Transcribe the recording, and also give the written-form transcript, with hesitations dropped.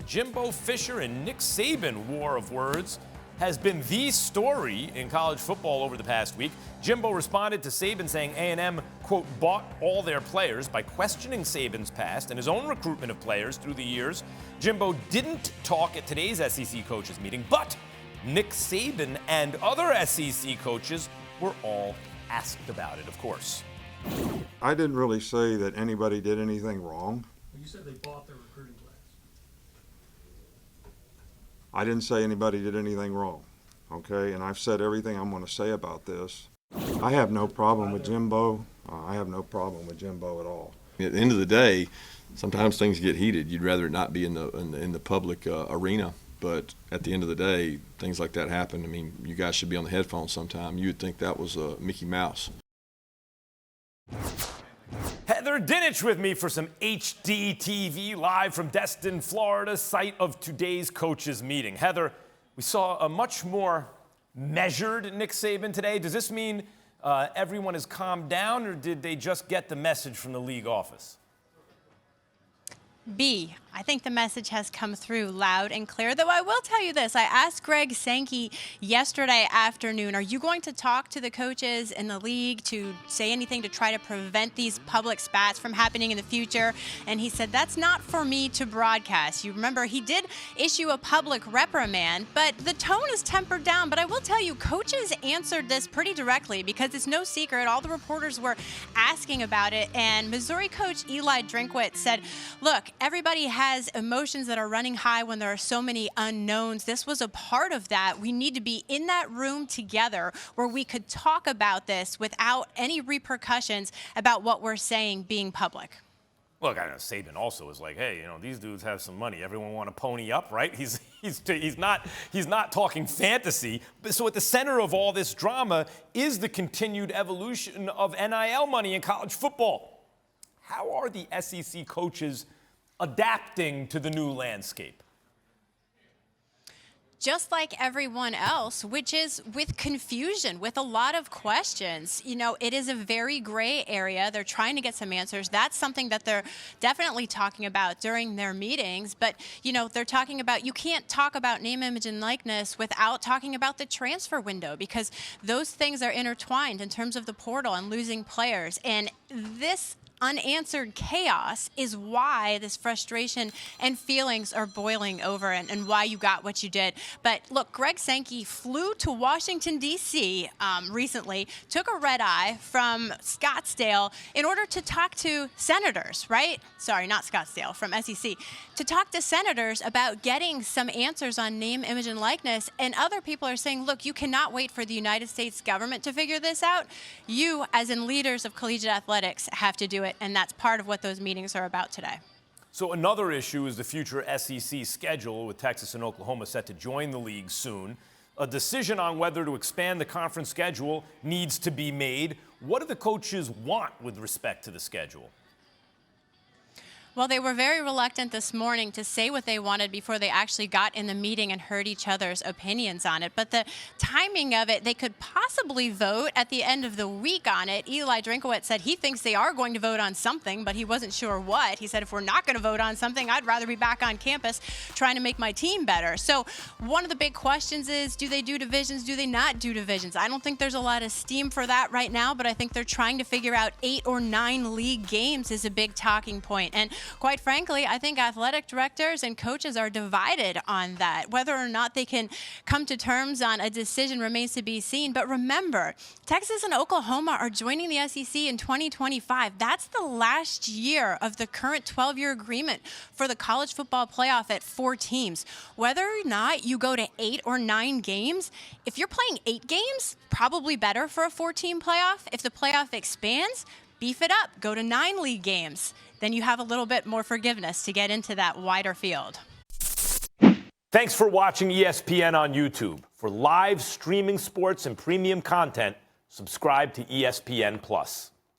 Jimbo Fisher and Nick Saban war of words has been the story in college football over the past week. Jimbo responded to Saban saying A&M, quote, bought all their players by questioning Saban's past and his own recruitment of players through the years. Jimbo didn't talk at today's SEC coaches meeting, but Nick Saban and other SEC coaches were all asked about it, of course. I didn't really say that anybody did anything wrong. You said they bought their recruiting class. I didn't say anybody did anything wrong, okay? And I've said everything I'm going to say about this. I have no problem with Jimbo. I have no problem with Jimbo at all. At the end of the day, sometimes things get heated. You'd rather it not be in the public arena. But at the end of the day, things like that happen. I mean, you guys should be on the headphones sometime. You would think that was Mickey Mouse. Heather Dinich with me for some HD TV live from Destin, Florida, site of today's coaches meeting. Heather, we saw a much more measured Nick Saban today. Does this mean everyone has calmed down, or did they just get the message from the league office? B, I think the message has come through loud and clear, though I will tell you this. I asked Greg Sankey yesterday afternoon, are you going to talk to the coaches in the league to say anything to try to prevent these public spats from happening in the future? And he said, that's not for me to broadcast. You remember, he did issue a public reprimand, but the tone is tempered down. But I will tell you, coaches answered this pretty directly because it's no secret. All the reporters were asking about it. And Missouri coach Eli Drinkwitz said, look, everybody has emotions that are running high when there are so many unknowns. This was a part of that. We need to be in that room together where we could talk about this without any repercussions about what we're saying being public. Look, I know Saban also is like, hey, you know, these dudes have some money. Everyone want to pony up, right? He's not talking fantasy. So at the center of all this drama is the continued evolution of NIL money in college football. How are the SEC coaches adapting to the new landscape? Just like everyone else, which is with confusion, with a lot of questions. You know, it is a very gray area. They're trying to get some answers. That's something that they're definitely talking about during their meetings. But, you know, they're talking about, you can't talk about name, image, and likeness without talking about the transfer window, because those things are intertwined in terms of the portal and losing players. And this unanswered chaos is why this frustration and feelings are boiling over, and why you got what you did. But look, Greg Sankey flew to Washington, D.C. Recently, took a red eye from Scottsdale in order to talk to senators, right? Sorry, not Scottsdale, from SEC. To talk to senators about getting some answers on name, image, and likeness. And other people are saying, look, you cannot wait for the United States government to figure this out. You, as in leaders of collegiate athletics, have to do it. And that's part of what those meetings are about today. So another issue is the future SEC schedule, with Texas and Oklahoma set to join the league soon. A decision on whether to expand the conference schedule needs to be made. What do the coaches want with respect to the schedule? Well, they were very reluctant this morning to say what they wanted before they actually got in the meeting and heard each other's opinions on it. But the timing of it, they could possibly vote at the end of the week on it. Eli Drinkwitz said he thinks they are going to vote on something, but he wasn't sure what. He said, if we're not going to vote on something, I'd rather be back on campus trying to make my team better. So one of the big questions is, do they do divisions? Do they not do divisions? I don't think there's a lot of steam for that right now, but I think they're trying to figure out 8 or 9 league games is a big talking point. And quite frankly, I think athletic directors and coaches are divided on that. Whether or not they can come to terms on a decision remains to be seen. But remember, Texas and Oklahoma are joining the SEC in 2025. That's the last year of the current 12-year agreement for the college football playoff at 4 teams. Whether or not you go to 8 or 9 games, if you're playing 8 games, probably better for a 4-team playoff. If the playoff expands, beef it up, go to 9 league games. Then you have a little bit more forgiveness to get into that wider field. Thanks for watching ESPN on YouTube. For live streaming sports and premium content, subscribe to ESPN+.